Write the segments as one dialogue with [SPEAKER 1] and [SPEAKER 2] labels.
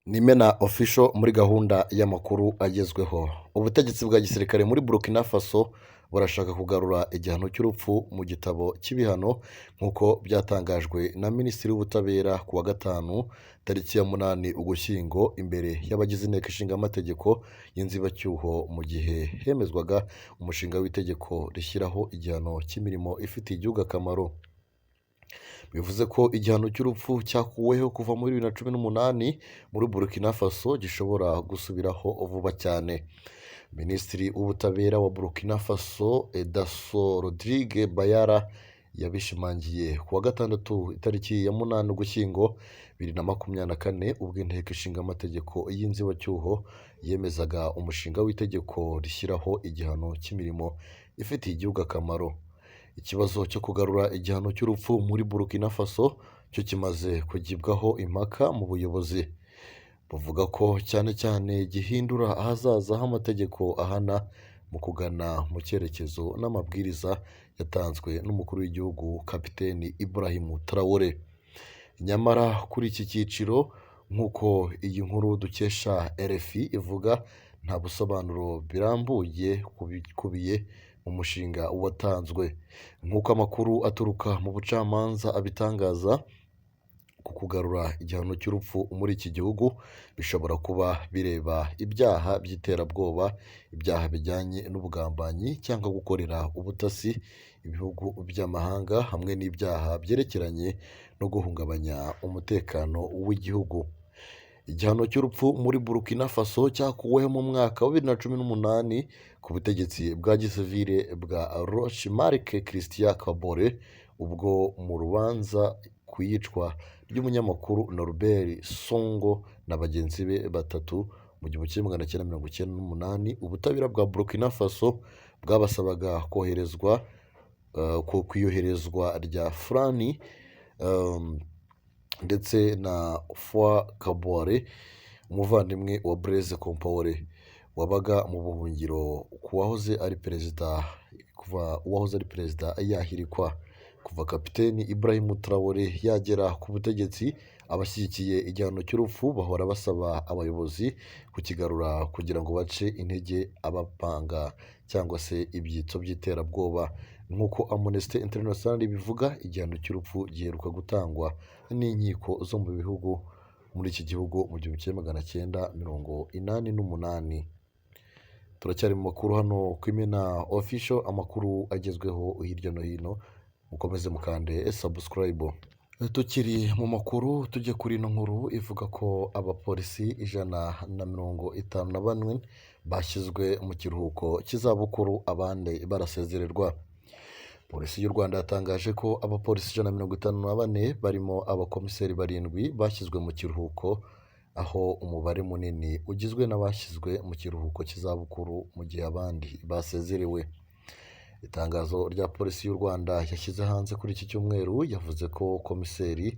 [SPEAKER 1] Ni Mena Official muri gahunda y'amakuru agezweho. Ubutegetsi bwa gisirikare muri Burkina Faso burashaka kugarura igihano cy'urupfu mu gitabo cy'ibihano nk'uko byatangajwe na Minisitiri w'Ubutabera ku wa gatanu tariki ya 8 Ugushyingo imbere y'abagize inteko ishinga amategeko y'inzibacyuho mu gihe hemezwaga umushinga w'itegeko rishyiraho igihano cy'imirimo ifitiye igihugu akamaro. Bivuze ko igihano cy'urupfu cyakuweho kuva muri 2018 muri Burkina Faso gishobora gusubiraho vuba cyane. Minisitiri w'Ubutabera wa Burkina Faso Edaso Rodrigue Bayara yabishimangiye ku wa gatandatu itariki ya 8 Ugushyingo 2024 ubwo inteko ishinga amategeko y'inzibacyuho yemezaga umushinga w'itegeko rishyiraho igihano cy'imirimo ifitiye igihugu akamaro. Ikibazo cyo kugarura igihano cy'urupfu muri Burkina Faso cyo kimaze kugibwaho impaka mu buyobozi. Buvuga ko cyane cyane gihindura ahazaza h'amategeko ahana mu kugana mu cyerekezo n'amabwiriza yatanzwe n'umukuru w'igihugu Kapiteni Ibrahim Traoré. Nyamara kuri iki cyiciro nk'uko iyi nkuru dukesha RFI ivuga, nta busobanuro birambuye kubiye mu mushinga watanzwe. Nk'uko amakuru aturuka mu bucamanza abitangaza, ku kugarura igihano cy'urupfu muri iki gihugu bishobora kuba bireba ibyaha by'iterabwoba, ibyaha bijyanye n'ubugambanyi cyangwa gukorera ubutasi ibihugu by'amahanga, hamwe n'ibyaha byerekeranye no guhungabanya umutekano w'igihugu. Igihano cy'urupfu muri Burkina Faso cyakuweho mu mwaka wa 2018 ku butegetsi bwa gisivile bwa Roch-Marc Christian Kabore, ubwo mu rubanza ku iyicwa ry'umunyamakuru Norbert Songo na bagenzi be batatu mu 1998, ubutabera bwa Burkina Faso bwabasabaga ku iyoherezwa rya Frani ndetse na Foi Kabore, umuvandimwe wa Blaise Compaoré wabaga mu buhungiro kuva uwahoze ari perezida yahirikwa. Kuva Kapiteni Ibrahim Traoré yagera ku butegetsi, abashyigikiye igihano cy'urupfu bahora basaba abayobozi kukigarura kugira ngo bace intege abapanga cyangwa se ibyitso by'iterabwoba. Nk'uko Amnesty International bivuga, igihano cy'urupfu giheruka gutangwa n'inkiko zo mu bihugu muri iki gihugu mu 1988. Turacyari mu makuru hano ku Mena Official, amakuru agezweho hirya no hino. Mukomeze mukande subscribe. Tukiri mu makuru tujye kuri ino nkuru ivuga ko abapolisi 154 bashyizwe mu kiruhuko cy'izabukuru, abandi barasezererwa. Polisi y'u Rwanda yatangaje ko abapolisi 154 barimo abakomiseri 7 bashyizwe mu kiruhuko, aho umubare munini ugizwe n'abashyizwe mu kiruhuko cy'izabukuru mu gihe abandi basezerewe. Itangazo rya polisi y'u Rwanda yashyize hanze kuri iki cyumweru yavuze ko komiseri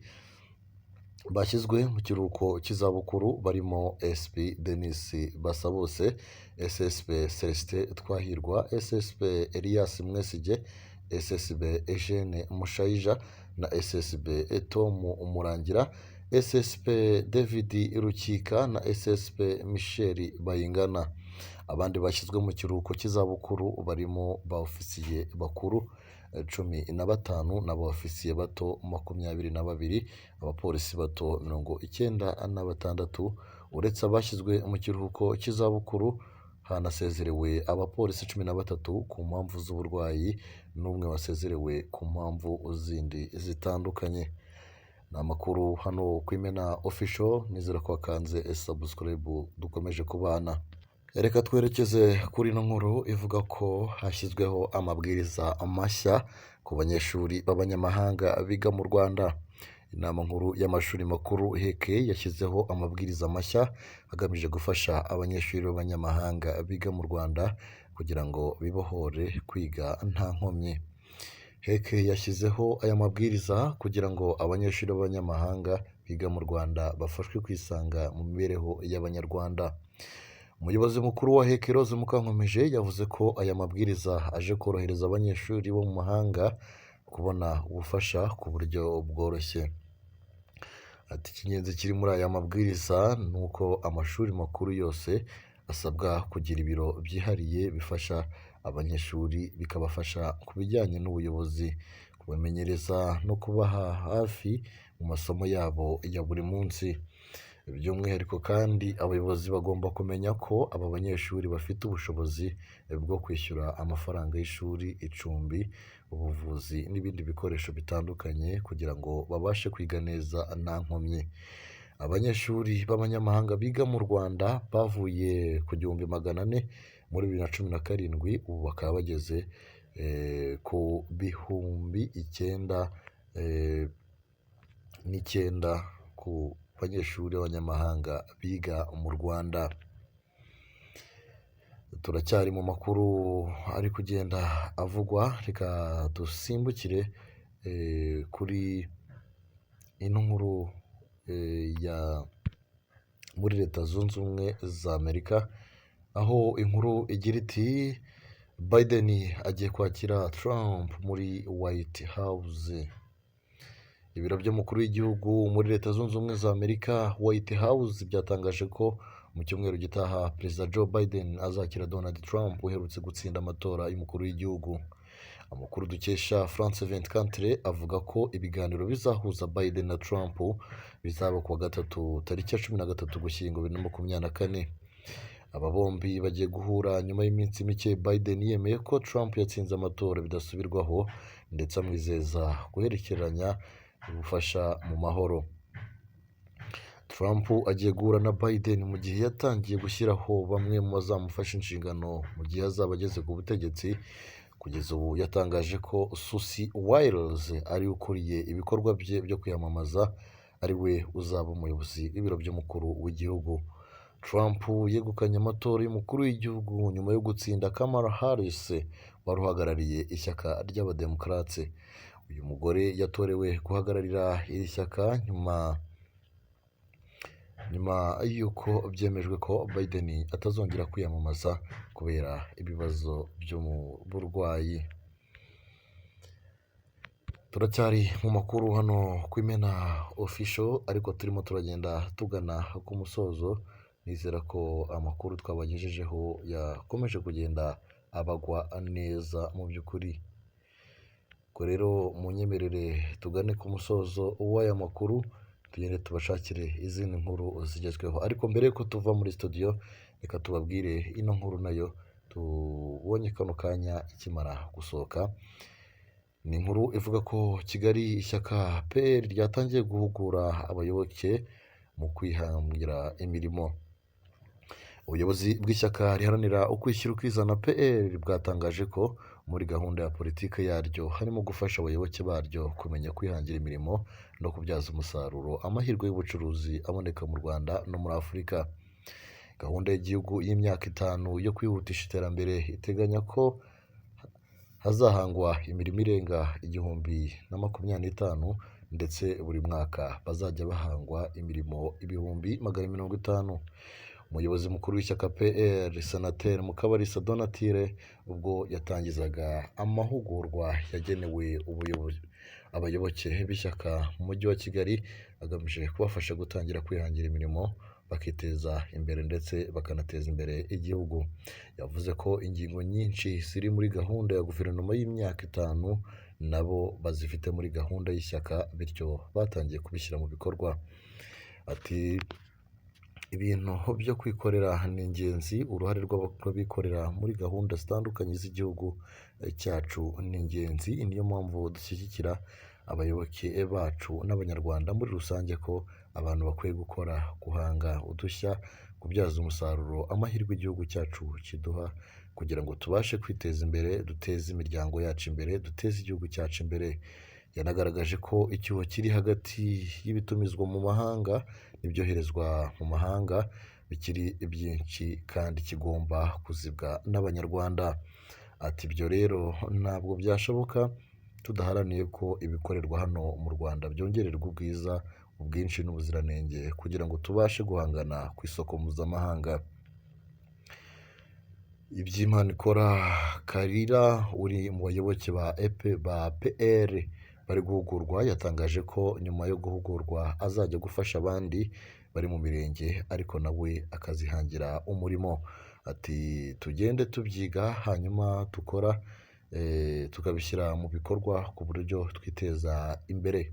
[SPEAKER 1] bashyizwe mu kiruhuko cy'izabukuru barimo SP Denis Basabose, SSP Celestin Twahirwa, SSP Elias Mwesige, SSB Eugene Mushayija na SSB Tom Umurangira, SSP David Rukika na SSP Michel Bayingana. Abandi bashyizwe mu kiruhuko cy'izabukuru barimo ba ofisiye bakuru 15 n'abaofisiye bato 22, abapolisi bato 96. Uretse abashyizwe mu kiruhuko cy'izabukuru, hanasezerewe abapolisi 13 ku mpamvu z'uburwayi n'umwe wasezerewe ku mpamvu zindi zitandukanye. Ni amakuru hano ku Mena Official, nizera ko wakanze subscribe dukomeje kubana. Reka twerekeze kuri ino nkuru ivuga ko hashyizweho amabwiriza mashya ku banyeshuri b'abanyamahanga biga mu Rwanda. Inama nkuru y'amashuri makuru HEC yashyizeho amabwiriza mashya agamije gufasha abanyeshuri b'abanyamahanga biga mu Rwanda kugira ngo bibohore kwiga nta nkomyi. HEC yashyizeho aya mabwiriza kugira ngo abanyeshuri b'abanyamahanga biga mu Rwanda bafashwe kwisanga mu mibereho y'Abanyarwanda. Umuyobozi mukuru wa HEC Rose Mukankomeje yavuze ko aya mabwiriza aje korohereza abanyeshuri bo mu mahanga kubona ubufasha ku buryo bworoshye. Ati icy'ingenzi kiri muri aya mabwiriza ni uko amashuri makuru yose asabwa kugira ibiro byihariye bifasha abanyeshuri, bikabafasha ku bijyanye n'ubuyobozi, kubamenyereza no kubaha hafi mu masomo yabo ya buri munsi. By'umwihariko kandi abayobozi bagomba kumenya ko aba banyeshuri bafite ubushobozi bwo kwishyura amafaranga y'ishuri, icumbi, ubuvuzi n'ibindi bikoresho bitandukanye kugira ngo babashe kwiga neza nta nkomyi. Abanyeshuri b'abanyamahanga biga mu Rwanda bavuye ku 1400 muri 2017, ubu bakaba bageze ku 9,009 ku banyeshuri b'abanyamahanga biga mu Rwanda. Turacyari mu makuru ari kugenda avugwa, reka dusimbukire kuri ino nkuru ya muri Leta Zunze Ubumwe za Amerika, aho inkuru igira iti Biden agiye kwakira Trump muri White House. Ibiro by'umukuru w'igihugu muri Leta Zunze Ubumwe za Amerika, White House, byatangaje ko mu cyumweru gitaha Perezida Joe Biden azakira Donald Trump uherutse gutsinda amatora y'umukuru w'igihugu. Amakuru dukesha France 24 avuga ko ibiganiro bizahuza Biden na Trump bizaba kuwa gatatu tariki ya 13 Ugushyingo 2024. Aba bombi bagiye guhura nyuma y'iminsi mike Biden yemeye ko Trump yatsinze amatora bidasubirwaho ndetse amwizeza guherekeranya ubufasha mu mahoro. Trump agiye guhura na Biden mu gihe yatangiye gushyiraho bamwe mu bazamufasha inshingano mu gihe azaba ageze ku butegetsi. Kugeza ubu yatangaje ko Susie Wiles ari ukuriye ibikorwa bye byo kwiyamamaza ari we uzaba umuyobozi w'ibiro by'umukuru w'igihugu. Trump yegukanye amatora y'umukuru w'igihugu nyuma yo gutsinda Kamala Harris wari uhagarariye ishyaka ry'abademokarate. Uyu mugore yatorewe guhagararira iri shyaka nyuma y'uko byemejwe ko Biden atazongera kwiyamamaza kubera ibibazo byo mu burwayi. Turacyari mu makuru hano ku Imena Official, ariko turimo turagenda tugana ku musozo. Nizera ko amakuru twabagejejeho yakomeje kugenda abagwa neza mu by'ukuri. Ubwo rero munyemerere tugane ku musozo w'aya makuru, tugende tubashakire izindi nkuru zigezweho. Ariko mbere yuko tuva muri studio, reka tubabwire ino nkuru nayo tubonye kano kanya ikimara gusohoka. Ni inkuru ivuga ko Kigali ishyaka PL ryatangiye guhugura abayoboke mu kwihangira imirimo. Ubuyobozi bw'ishyaka riharanira ukwishyira ukizana PL bwatangaje ko muri gahunda ya politiki yaryo harimo gufasha abayoboke baryo kumenya kwihangira imirimo no kubyaza umusaruro amahirwe y'ubucuruzi aboneka mu Rwanda no muri Afurika. Gahunda y'igihugu y'imyaka 5 yo kwihutisha iterambere iteganya ko hazahangwa imirimo irenga 1025, ndetse buri mwaka bazajya bahangwa imirimo 150. Umuyobozi mukuru w'ishyaka PL Senateri Mukabalisa Donatille ubwo yatangizaga amahugurwa yagenewe abayoboke b'ishyaka mu mujyi wa Kigali agamije kubafasha gutangira kwihangira imirimo, bakiteza imbere ndetse bakanateza imbere igihugu. Yavuze ko ingingo nyinshi ziri muri gahunda ya guverinoma y'imyaka 5 nabo bazifite muri gahunda y'ishyaka, bityo batangiye kubishyira mu bikorwa. Ati ibintu byo kwikorera ni ingenzi, uruhare rw'abikorera muri gahunda zitandukanye z'igihugu cyacu ni ingenzi. Niyo mpamvu dushyigikira abayoboke bacu n'abanyarwanda muri rusange ko abantu bakwiye gukora, guhanga udushya, kubyaza umusaruro amahirwe igihugu cyacu kiduha kugira ngo tubashe kwiteza imbere, duteze imiryango yacu imbere, duteze igihugu cyacu imbere. Yanagaragaje ko icyuho kiri hagati y'ibitumizwa mu mahanga n'ibyoherezwa mu mahanga bikiri byinshi kandi kigomba kuzibwa n'abanyarwanda. Ati ibyo rero ntabwo byashoboka tudaharaniye ko ibikorerwa hano mu Rwanda byongererwa ubwiza, ubwinshi n'ubuziranenge kugira ngo tubashe guhangana ku isoko mpuzamahanga. Iby'Imana ikora Karira uri mu bayoboke ba PL bari guhugurwa yatangaje ko nyuma yo guhugurwa azajya gufasha abandi bari mu mirenge ariko nawe akazihangira umurimo. Ati tugende tubyiga hanyuma tukabishyira mu bikorwa ku buryo twiteza imbere.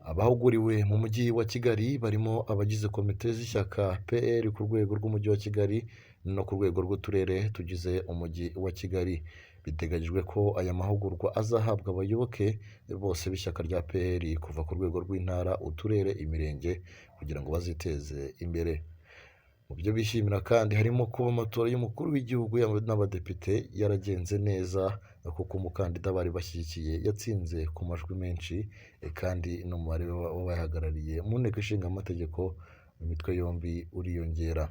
[SPEAKER 1] Abahuguriwe mu mujyi wa Kigali barimo abagize komite z'ishyaka PL ku rwego rw'umujyi wa Kigali no ku rwego rw'uturere tugize umujyi wa Kigali. Biteganyijwe ko aya mahugurwa azahabwa abayoboke bose b'ishyaka rya PL kuva ku rwego rw'intara, uturere, imirenge kugira ngo baziteze imbere. Mu byo bishimira kandi harimo kuba amatora y'umukuru w'igihugu n'abadepite yaragenze neza kuko umukandida bari bashyigikiye yatsinze ku majwi menshi kandi n'umubare w'abahagarariye mu nteko ishinga amategeko imitwe yombi uriyongera.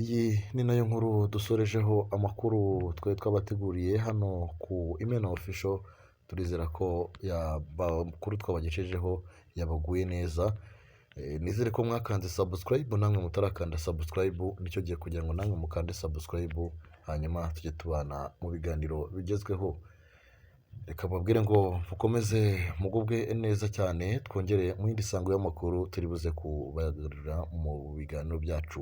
[SPEAKER 1] Iyi ni nayo nkuru dusorejeho amakuru twari twabateguriye hano ku Imena Official. Turizera ko amakuru twabagejejeho yabaguye neza. Nizere ko mwakanze subscribe, namwe mutarakanda subscribe nicyo gihe kugira ngo namwe mukande subscribe, hanyuma tujye tubana mu biganiro bigezweho. Reka mbabwire ngo mukomeze mugubwe neza cyane, twongere mu yindi sango y'amakuru turi buze kubagarurira mu biganiro byacu